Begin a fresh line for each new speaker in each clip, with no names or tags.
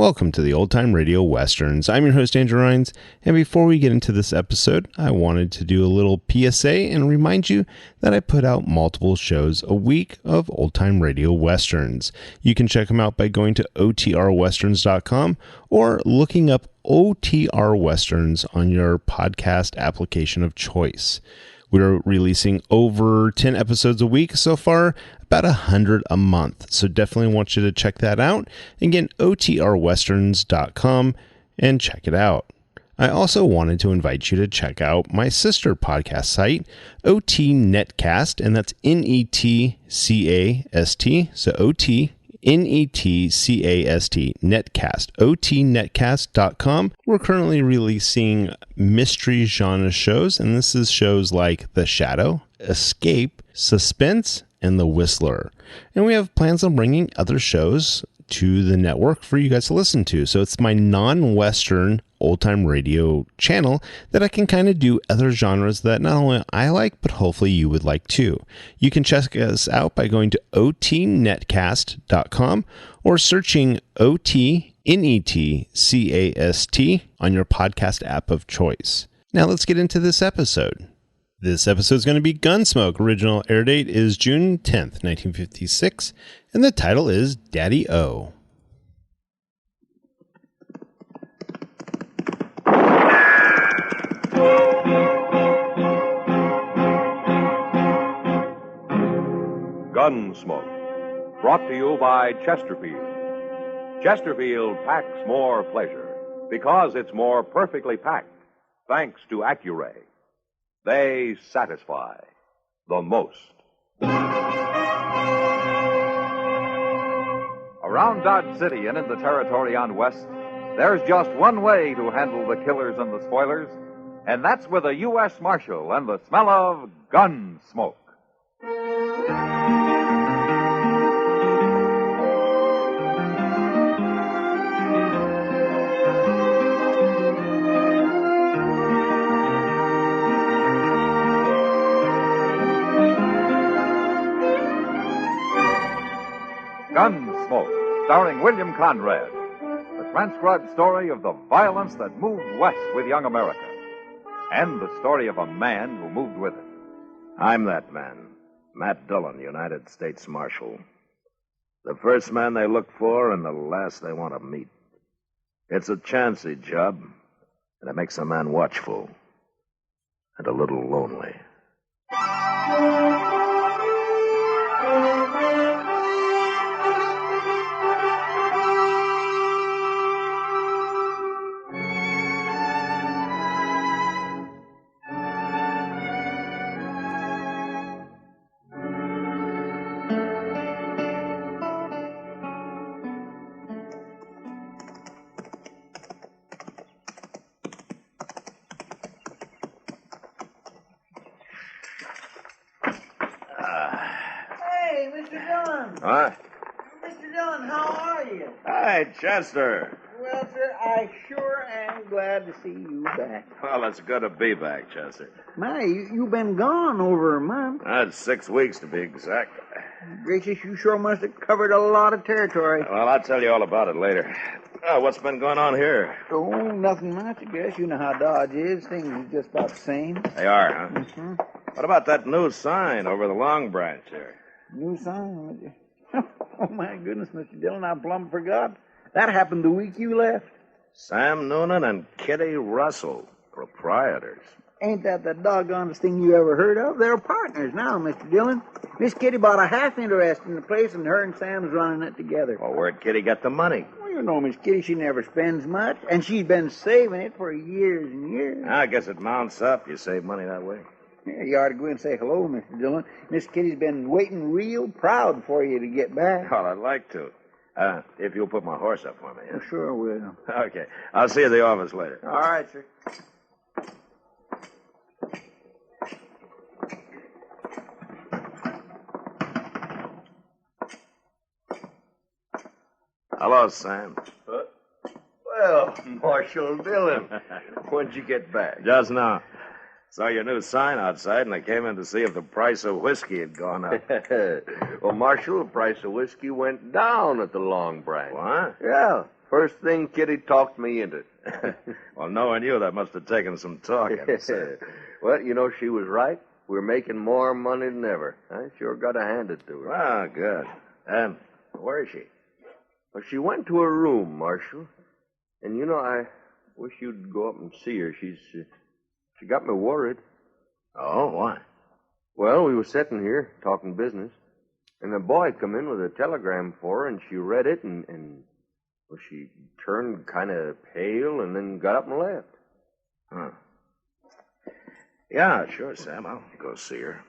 Welcome to the Old Time Radio Westerns. I'm your host, Andrew Rhines, and before we get into this episode, I wanted to do a little PSA and remind you that I put out multiple shows a week of Old Time Radio Westerns. You can check them out by going to otrwesterns.com or looking up OTR Westerns on your podcast application of choice. We're releasing over 10 episodes a week so far, about 100 a month. So definitely want you to check that out. Again, otrwesterns.com and check it out. I also wanted to invite you to check out my sister podcast site, OT Netcast, and that's Netcast. So OT Netcast, Netcast, otnetcast.com. We're currently releasing mystery genre shows, and this is shows like The Shadow, Escape, Suspense, and The Whistler. And we have plans on bringing other shows to the network for you guys to listen to. So it's my non-Western old-time radio channel that I can kind of do other genres that not only I like, but hopefully you would like too. You can check us out by going to otnetcast.com or searching OTNETCAST on your podcast app of choice. Now let's get into this episode. This episode is going to be Gunsmoke. Original air date is June 10th, 1956, and the title is Daddy O.
Gunsmoke, brought to you by Chesterfield. Chesterfield packs more pleasure because it's more perfectly packed, thanks to Accuray. They satisfy the most.
Around Dodge City and in the territory on West, there's just one way to handle the killers and the spoilers, and that's with a U.S. Marshal and the smell of gun smoke. Gunsmoke, starring William Conrad, the transcribed story of the violence that moved west with young America, and the story of a man who moved with it.
I'm that man, Matt Dillon, United States Marshal. The first man they look for and the last they want to meet. It's a chancy job, and it makes a man watchful and a little lonely. What?
Mr. Dillon, how are you?
Hi, Chester.
Well, sir, I sure am glad to see you back.
Well, it's good to be back, Chester.
My, you've been gone over a month.
That's 6 weeks to be exact.
Gracious, you sure must have covered a lot of territory.
Well, I'll tell you all about it later. What's been going on here?
Oh, nothing much, I guess. You know how Dodge is. Things are just about the same.
They are, huh?
Mm-hmm.
What about that new sign over the Long Branch here?
New sign? Oh, my goodness, Mr. Dillon, I plumb forgot. That happened the week you left.
Sam Noonan and Kitty Russell, proprietors.
Ain't that the doggonest thing you ever heard of? They're partners now, Mr. Dillon. Miss Kitty bought a half interest in the place, and her and Sam's running it together.
Well, where'd Kitty get the money?
Well, you know, Miss Kitty, she never spends much, and she's been saving it for years and years.
I guess it mounts up. You save money that way.
Yeah, you ought to go in and say hello, Mr. Dillon. Miss Kitty's been waiting real proud for you to get back.
Well, I'd like to. If you'll put my horse up for me.
Oh, sure will.
Okay. I'll see you at the office later.
All right, sir.
Hello, Sam.
Well, Marshal Dillon, when'd you get back?
Just now. Saw your new sign outside, and I came in to see if the price of whiskey had gone up.
Well, Marshal, the price of whiskey went down at the Long Branch.
What?
Yeah. First thing Kitty talked me into.
Well, knowing you, that must have taken some talking.
Well, you know, she was right. We're making more money than ever. I sure got to hand it to her.
Ah, good. And where is she?
Well, she went to her room, Marshal. And, you know, I wish you'd go up and see her. She got me worried.
Oh, why?
Well, we were sitting here talking business, and a boy come in with a telegram for her, and she read it, and well, she turned kind of pale and then got up and left.
Huh. Yeah, sure, Sam. I'll go see her.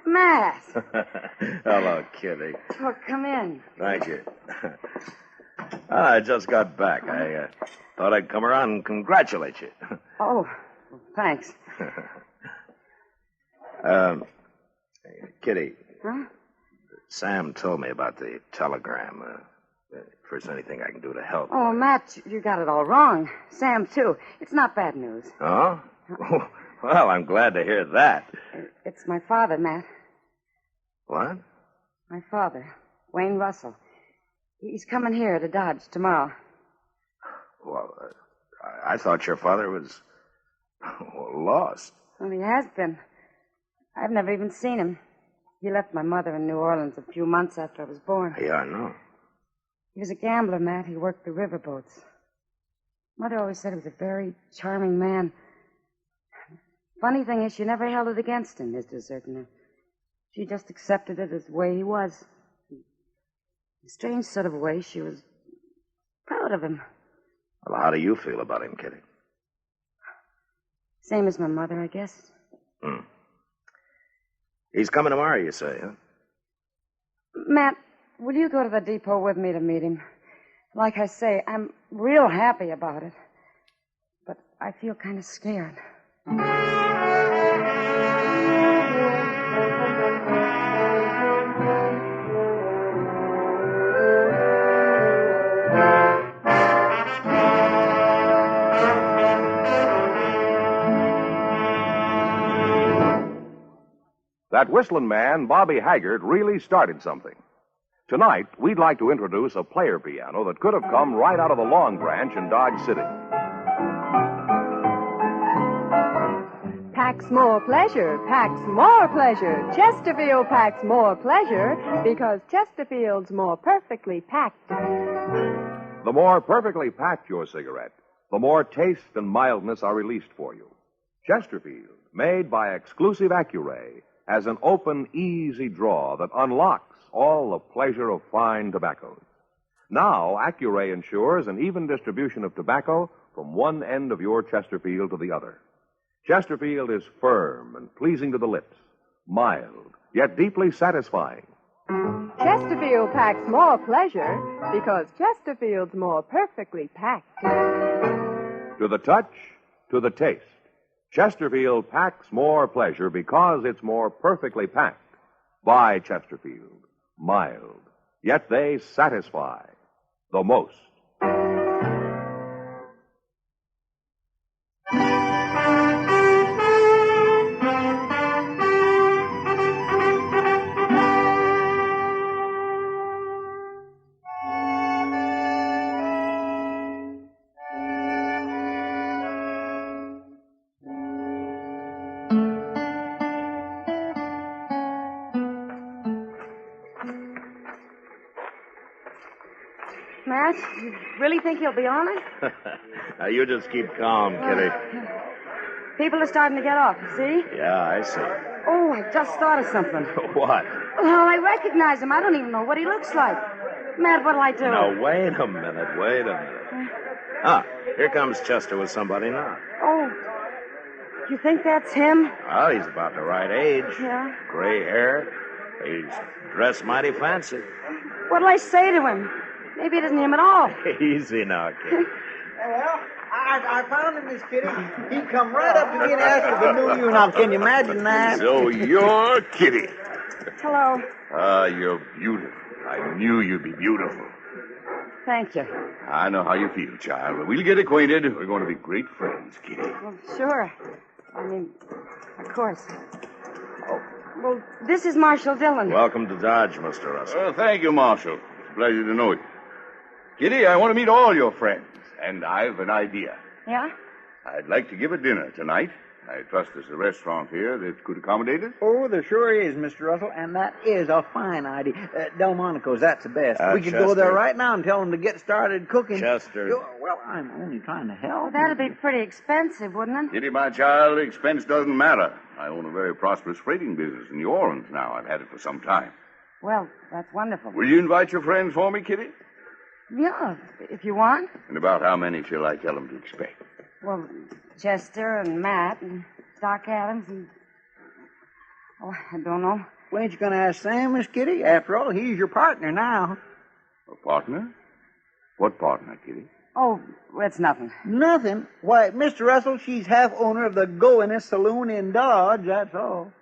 Matt.
Hello, Kitty.
Oh, come in.
Thank you. I just got back. I thought I'd come around and congratulate you.
Oh, thanks.
Kitty.
Huh?
Sam told me about the telegram. If there's anything I can do to help.
Oh, Matt, you got it all wrong. Sam, too. It's not bad news.
Oh? Well, I'm glad to hear that.
It's my father, Matt.
What?
My father, Wayne Russell. He's coming here to Dodge tomorrow.
Well, I thought your father was lost.
Well, he has been. I've never even seen him. He left my mother in New Orleans a few months after I was born.
Yeah, I know.
He was a gambler, Matt. He worked the riverboats. Mother always said he was a very charming man. Funny thing is, she never held it against him, his deserting her. She just accepted it as the way he was. In a strange sort of way, she was proud of him.
Well, how do you feel about him, Kitty?
Same as my mother, I guess.
He's coming tomorrow, you say, huh?
Matt, will you go to the depot with me to meet him? Like I say, I'm real happy about it. But I feel kind of scared.
That whistling man, Bobby Haggart, really started something. Tonight, we'd like to introduce a player piano that could have come right out of the Long Branch in Dodge City.
Packs more pleasure, packs more pleasure. Chesterfield packs more pleasure because Chesterfield's more perfectly packed.
The more perfectly packed your cigarette, the more taste and mildness are released for you. Chesterfield, made by exclusive Accuray, has an open, easy draw that unlocks all the pleasure of fine tobaccos. Now, Accuray ensures an even distribution of tobacco from one end of your Chesterfield to the other. Chesterfield is firm and pleasing to the lips, mild, yet deeply satisfying.
Chesterfield packs more pleasure because Chesterfield's more perfectly packed.
To the touch, to the taste, Chesterfield packs more pleasure because it's more perfectly packed. By Chesterfield, mild, yet they satisfy the most.
Matt, you really think he'll be on it?
Now, you just keep calm, Kitty.
People are starting to get off, see?
Yeah, I see.
Oh, I just thought of something.
What?
Oh, I recognize him. I don't even know what he looks like. Matt, what'll I do?
Now, wait a minute. Ah, here comes Chester with somebody now.
Oh, you think that's him?
Well, he's about the right age.
Yeah.
Gray hair. He's dressed mighty fancy.
What'll I say to him? Maybe it isn't him at all.
Easy now, kid.
Well, I found him, Miss Kitty. He come right up to me and asked if I knew you. Now, can you imagine that?
So you're Kitty.
Hello.
Ah, you're beautiful. I knew you'd be beautiful.
Thank you.
I know how you feel, child. We'll get acquainted. We're going to be great friends, Kitty.
Well, sure. I mean, of course. Oh, well, this is Marshal Dillon.
Welcome to Dodge, Mr. Russell.
Thank you, Marshal. It's a pleasure to know you. Kitty, I want to meet all your friends, and I've an idea.
Yeah?
I'd like to give a dinner tonight. I trust there's a restaurant here that could accommodate us.
Oh, there sure is, Mr. Russell, and that is a fine idea. Delmonico's, that's the best. We could go there right now and tell them to get started cooking.
Chester.
Well, I'm only trying to help.
Well, that'd be pretty expensive, wouldn't it?
Kitty, my child, expense doesn't matter. I own a very prosperous freighting business in New Orleans now. I've had it for some time.
Well, that's wonderful.
Will you invite your friends for me, Kitty?
Yeah, if you want.
And about how many shall I tell them to expect?
Well, Chester and Matt and Doc Adams and... Oh, I don't know.
Well, ain't you going to ask Sam, Miss Kitty? After all, he's your partner now.
A partner? What partner, Kitty?
Oh, it's nothing.
Nothing? Why, Mr. Russell, she's half owner of the Goinest Saloon in Dodge, that's all.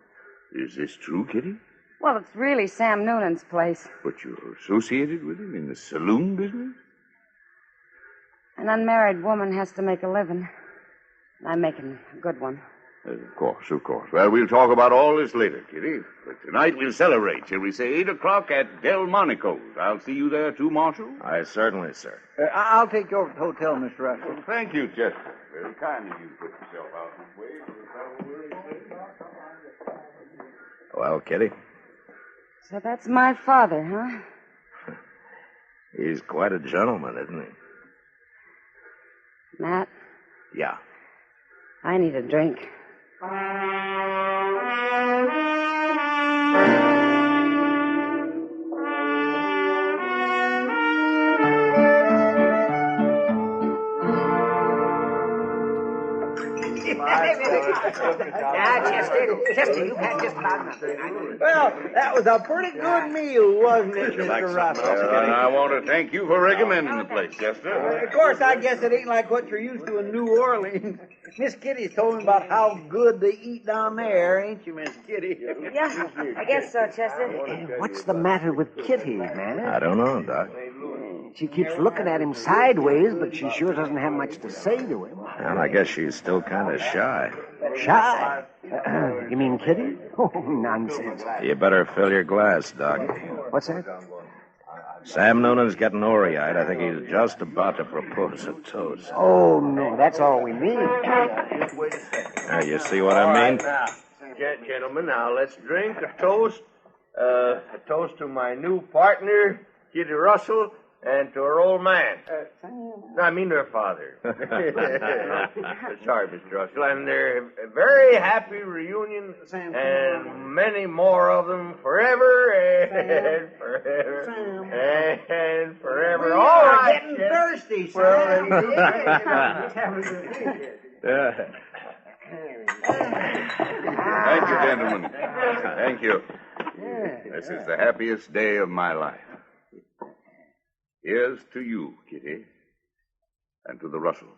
Is this true, Kitty?
Well, it's really Sam Noonan's place.
But you're associated with him in the saloon business?
An unmarried woman has to make a living. I'm making a good one.
Of course, of course. Well, we'll talk about all this later, Kitty. But tonight we'll celebrate, shall we say, 8 o'clock at Delmonico's. I'll see you there, too, Marshal?
Aye, certainly, sir.
I'll take you over to the hotel, Mr. Russell.
Well, thank you, Chester. Very kind of you to put yourself out this way.
Well, Kitty,
So that's my father, huh?
he's quite a gentleman, isn't he?
Matt,
Yeah.
I need a drink.
Chester, you've had just about nothing. Well, that was a pretty good meal, wasn't it, Mr. Russell?
And I want to thank you for recommending the place, Chester.
Of course, I guess it ain't like what you're used to in New Orleans. Miss Kitty's told me about how good they eat down there, ain't you, Miss Kitty?
Yeah, I guess so, Chester.
What's the matter with Kitty, man?
I don't know, Doc.
She keeps looking at him sideways, but she sure doesn't have much to say to him.
And I guess she's still kind of shy.
Shy? You mean Kitty? Oh, nonsense.
You better fill your glass, Doc.
What's that?
Sam Noonan's getting ory-eyed. I think he's just about to propose a toast.
Oh, no, that's all we need.
Now, you see what I mean?
Gentlemen, now let's drink a toast. A toast to my new partner, Kitty Russell, and to her old man. No, I mean her father. Sorry, Mr. Russell. And their very happy reunion, and many more of them forever and forever and forever. All right,
getting thirsty,
Sam.
Thank you, gentlemen. Thank you. This is the happiest day of my life. Here's to you, Kitty, and to the Russells,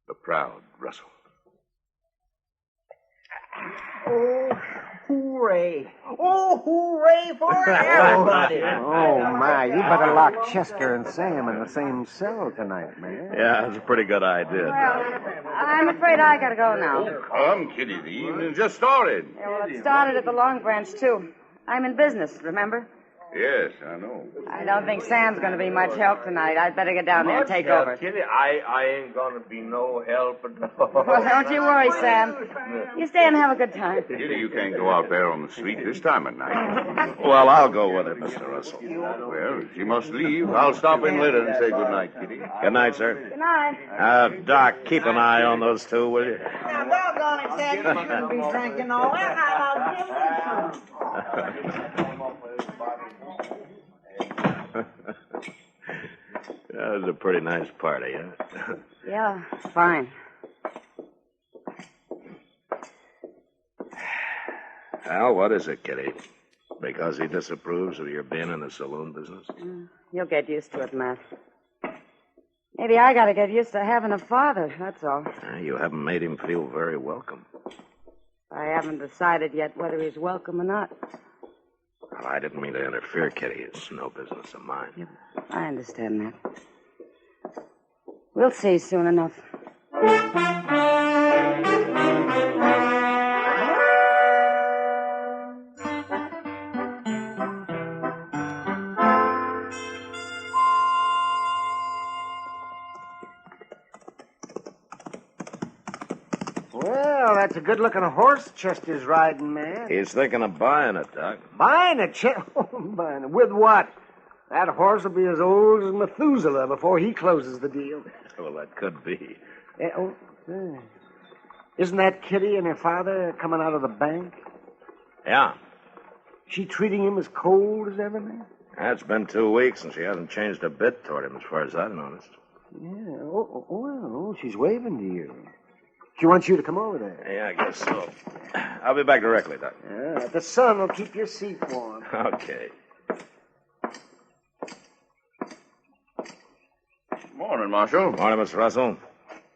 the proud Russells.
Oh, hooray. Oh, hooray for everybody.
Oh, my, you better lock Chester and Sam in the same cell tonight, man.
Yeah, that's a pretty good idea.
Well, I'm afraid I gotta go now.
Come, Kitty, the evening just started.
Yeah, well, it started at the Long Branch, too. I'm in business, remember?
Yes, I know.
I don't think Sam's going to be much help tonight. I'd better get down there and take over.
Kitty, I ain't gonna be no help at all.
Well, don't you worry, Sam. You stay and have a good time.
Kitty, you can't go out there on the street this time of night.
Well, I'll go with it, Mr. Russell.
Well, if she must leave, I'll stop in later and say good night, Kitty.
Good night, sir.
Good night.
Doc, keep an eye on those two, will you?
Now, doggone it, Sam, you shouldn't be drinking all that. Now, give me some.
That was a pretty nice party, huh?
Yeah, fine.
Well, what is it, Kitty? Because he disapproves of your being in the saloon business?
You'll get used to it, Matt. Maybe I gotta get used to having a father, that's all.
You haven't made him feel very welcome.
I haven't decided yet whether he's welcome or not.
Well, I didn't mean to interfere, Kitty. It's no business of mine.
Yeah, I understand that. We'll see soon enough.
Well, that's a good-looking horse Chester's riding, man.
He's thinking of buying it, Doc.
Buying it, buying it. With what? That horse will be as old as Methuselah before he closes the deal.
Well, that could be.
Isn't that Kitty and her father coming out of the bank?
Yeah.
She treating him as cold as ever, man?
It's been 2 weeks, and she hasn't changed a bit toward him, as far as I've noticed.
Yeah. Well, she's waving to you. She wants you to come over there.
Yeah, I guess so. I'll be back directly, Doc.
Yeah, the sun will keep your seat warm.
Okay.
Morning, Marshal.
Morning, Miss Russell.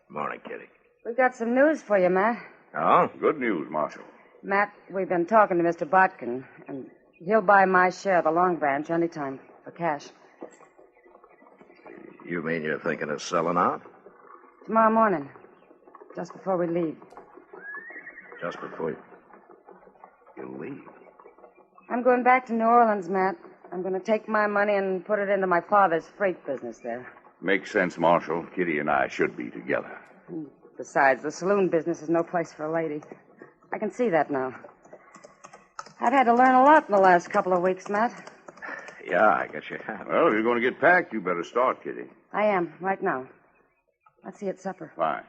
Morning, Kitty.
We've got some news for you, Matt.
Oh?
Good news, Marshal.
Matt, we've been talking to Mr. Botkin, and he'll buy my share of the Long Branch anytime for cash.
You mean you're thinking of selling out?
Tomorrow morning, just before we leave.
Just before you leave?
I'm going back to New Orleans, Matt. I'm going to take my money and put it into my father's freight business there.
Makes sense, Marshal. Kitty and I should be together.
Besides, the saloon business is no place for a lady. I can see that now. I've had to learn a lot in the last couple of weeks, Matt.
Yeah, I guess you have.
Well, if you're going to get packed, you better start, Kitty.
I am, right now. Let's see at supper.
Fine.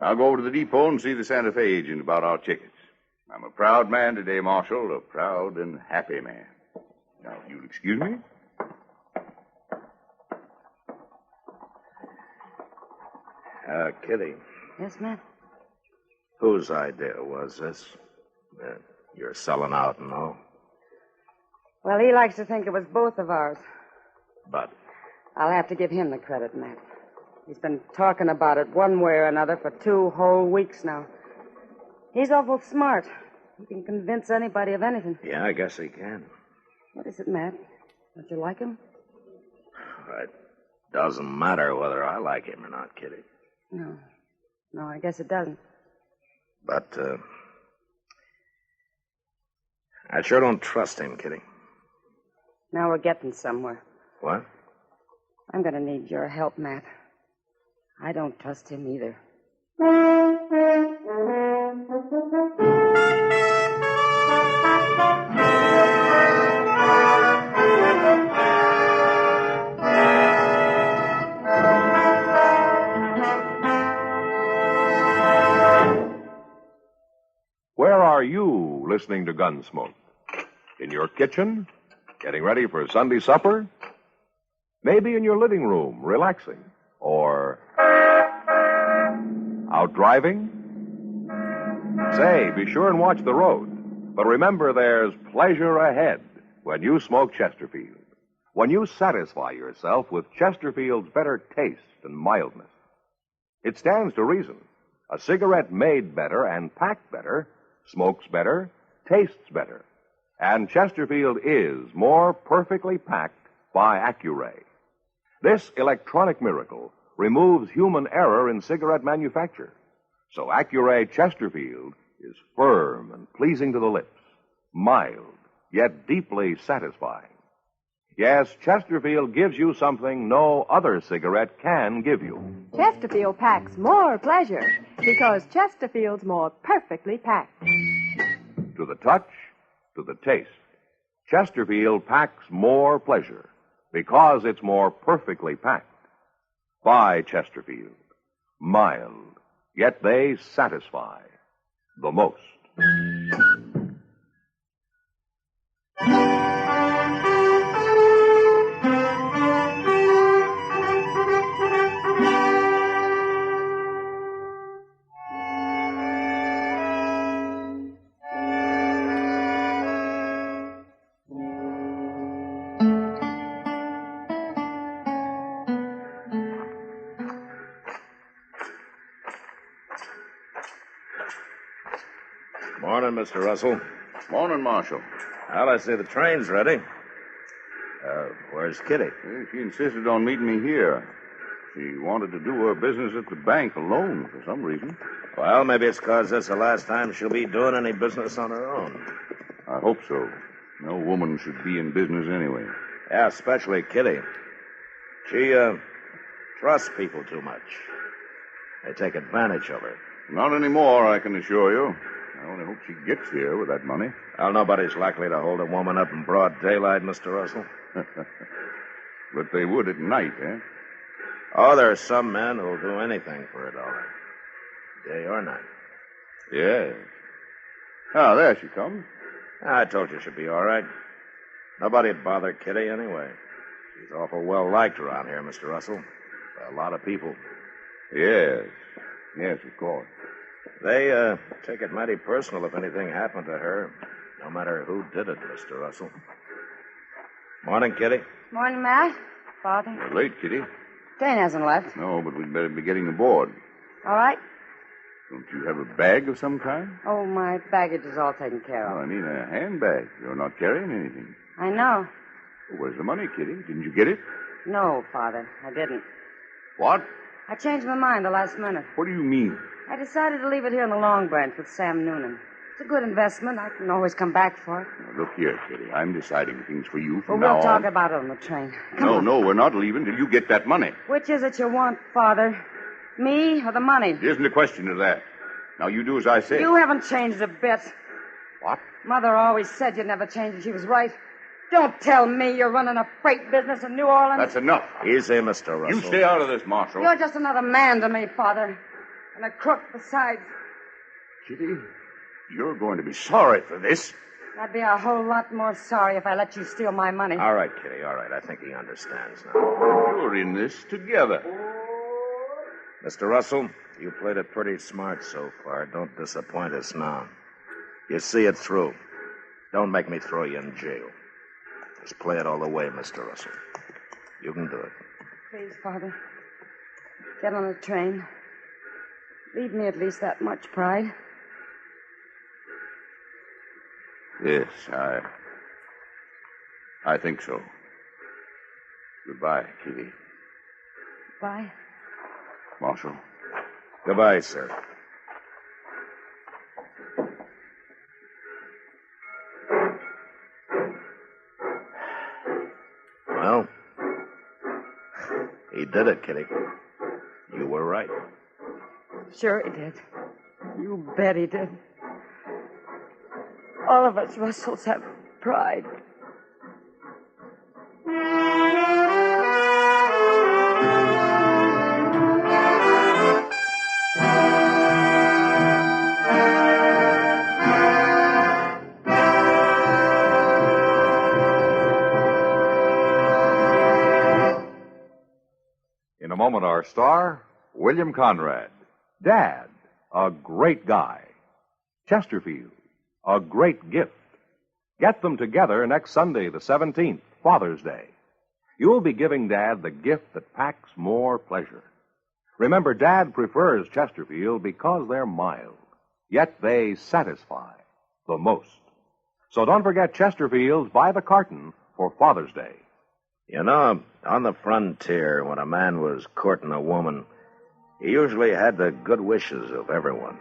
I'll go over to the depot and see the Santa Fe agent about our tickets. I'm a proud man today, Marshal, a proud and happy man. Now, if you'll excuse me.
Kitty,
Yes, Matt?
whose idea was this? You're selling out and all.
Well, he likes to think it was both of ours.
But
I'll have to give him the credit, Matt. He's been talking about it one way or another for 2 whole weeks now. He's awful smart. He can convince anybody of anything.
yeah, I guess he can.
What is it, Matt? Don't you like him?
It doesn't matter whether I like him or not, Kitty.
No, I guess it doesn't.
But, I sure don't trust him, Kitty.
Now we're getting somewhere.
What?
I'm going to need your help, Matt. I don't trust him either.
Where are you listening to Gunsmoke? In your kitchen? Getting ready for Sunday supper? Maybe in your living room, relaxing? Or out driving? Say, be sure and watch the road. But remember, there's pleasure ahead when you smoke Chesterfield. When you satisfy yourself with Chesterfield's better taste and mildness. It stands to reason. A cigarette made better and packed better smokes better, tastes better. And Chesterfield is more perfectly packed by Accuray. This electronic miracle removes human error in cigarette manufacture. So Accuray Chesterfield is firm and pleasing to the lips, mild, yet deeply satisfying. Yes, Chesterfield gives you something no other cigarette can give you.
Chesterfield packs more pleasure because Chesterfield's more perfectly packed.
To the touch, to the taste, Chesterfield packs more pleasure because it's more perfectly packed. By Chesterfield. Mild, yet they satisfy the most.
Morning, Mr. Russell.
Morning, Marshal.
Well, I see the train's ready. Where's Kitty?
She insisted on meeting me here. She wanted to do her business at the bank alone for some reason.
Well, maybe it's because this is the last time she'll be doing any business on her own.
I hope so. No woman should be in business anyway.
Yeah, especially Kitty. She, trusts people too much. They take advantage of her.
Not anymore, I can assure you. I only hope she gets here with that money.
Well, nobody's likely to hold a woman up in broad daylight, Mr. Russell.
But they would at night, eh?
Oh, there are some men who'll do anything for a dollar. Day or night.
Yes. Ah, there she comes.
I told you she'd be all right. Nobody'd bother Kitty anyway. She's awful well liked around here, Mr. Russell. By a lot of people.
Yes. Yes, of course.
They, take it mighty personal if anything happened to her, no matter who did it, Mr. Russell. Morning, Kitty.
Morning, Matt. Father.
You're late, Kitty.
Dane hasn't left.
No, but we'd better be getting aboard.
All right.
Don't you have a bag of some kind?
Oh, my baggage is all taken care
Oh,
of.
I mean a handbag. You're not carrying anything.
I know.
Where's the money, Kitty? Didn't you get it?
No, Father, I didn't.
What?
I changed my mind the last minute.
What do you mean?
I decided to leave it here in the Long Branch with Sam Noonan. It's a good investment. I can always come back for it.
Now, look here, Kitty. I'm deciding things for you
Well,
from
we'll
now
talk
on.
about it on the train.
No, we're not leaving till you get that money.
Which is it you want, Father? Me or the money?
There isn't a question of that. Now, you do as I say.
You haven't changed a bit.
What?
Mother always said you'd never change, and she was right. Don't tell me you're running a freight business in New Orleans.
That's enough.
Easy, Mr. Russell.
You stay out of this, Marshal.
You're just another man to me, Father. And a crook besides.
Kitty, you're going to be sorry for this.
I'd be a whole lot more sorry if I let you steal my money.
All right, Kitty, all right. I think he understands now.
You're in this together.
Mr. Russell, you played it pretty smart so far. Don't disappoint us now. You see it through. Don't make me throw you in jail. Just play it all the way, Mr. Russell. You can do it.
Please, Father. Get on the train. Leave me at least that much pride.
Yes, I think so. Goodbye, Kitty.
Bye.
Marshal.
Goodbye, sir. Well, he did it, Kitty. You were right.
Sure he did. You bet he did. All of us Russells have pride.
In a moment, our star, William Conrad. Dad, a great guy. Chesterfield, a great gift. Get them together next Sunday, the 17th, Father's Day. You'll be giving Dad the gift that packs more pleasure. Remember, Dad prefers Chesterfield because they're mild, yet they satisfy the most. So don't forget Chesterfields by the carton for Father's Day.
You know, on the frontier, when a man was courting a woman, he usually had the good wishes of everyone.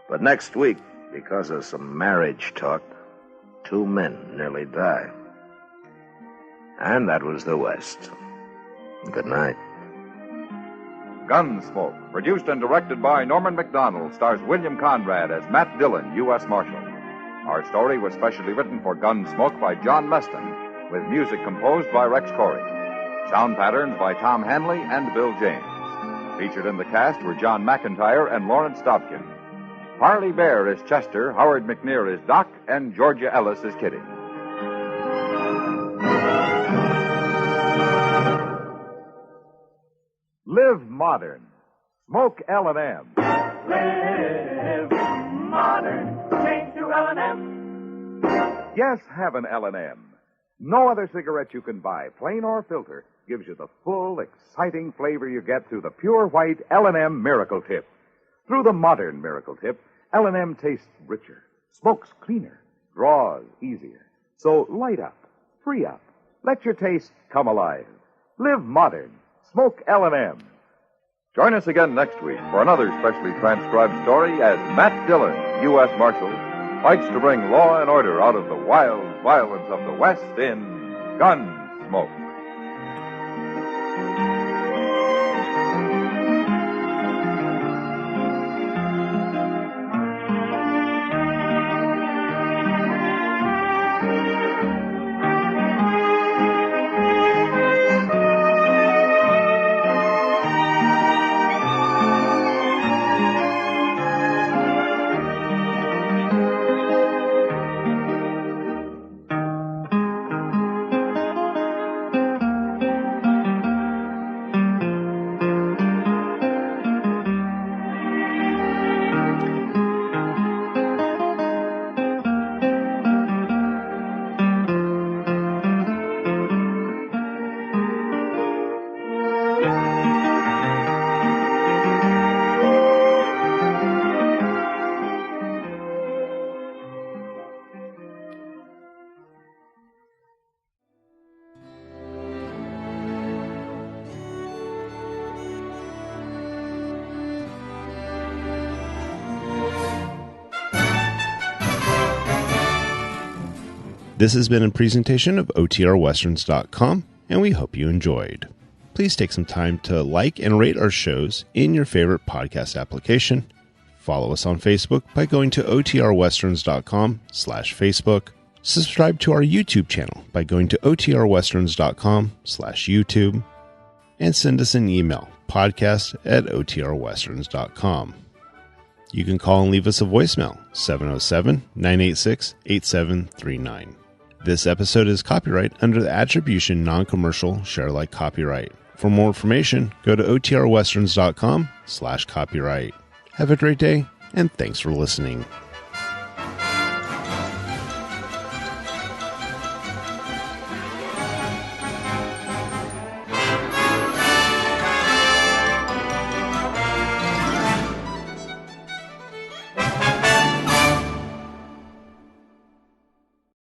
But next week, because of some marriage talk, 2 men nearly died. And that was the West. Good night.
Gunsmoke, produced and directed by Norman McDonald, stars William Conrad as Matt Dillon, U.S. Marshal. Our story was specially written for Gunsmoke by John Meston, with music composed by Rex Corey. Sound patterns by Tom Hanley and Bill James. Featured in the cast were John McIntyre and Lawrence Dobkin. Parley Bear is Chester, Howard McNear is Doc, and Georgia Ellis is Kitty. Live modern. Smoke L&M.
Live modern. Change to L&M.
Yes, have an L&M. No other cigarette you can buy, plain or filter, gives you the full, exciting flavor you get through the pure white L&M Miracle Tip. Through the modern Miracle Tip,
L&M tastes richer, smokes cleaner, draws easier. So light up, free up, let your taste come alive. Live modern. Smoke L&M. Join us again next week for another specially transcribed story as Matt Dillon, U.S. Marshal, fights to bring law and order out of the wild violence of the West in Gunsmoke.
This has been a presentation of OTRWesterns.com, and we hope you enjoyed. Please take some time to like and rate our shows in your favorite podcast application. Follow us on Facebook by going to OTRWesterns.com/Facebook. Subscribe to our YouTube channel by going to OTRWesterns.com/YouTube. And send us an email, podcast@OTRWesterns.com. You can call and leave us a voicemail, 707-986-8739. This episode is copyright under the Attribution Non-Commercial Share-alike copyright. For more information, go to OTRWesterns.com/copyright. Have a great day, and thanks for listening.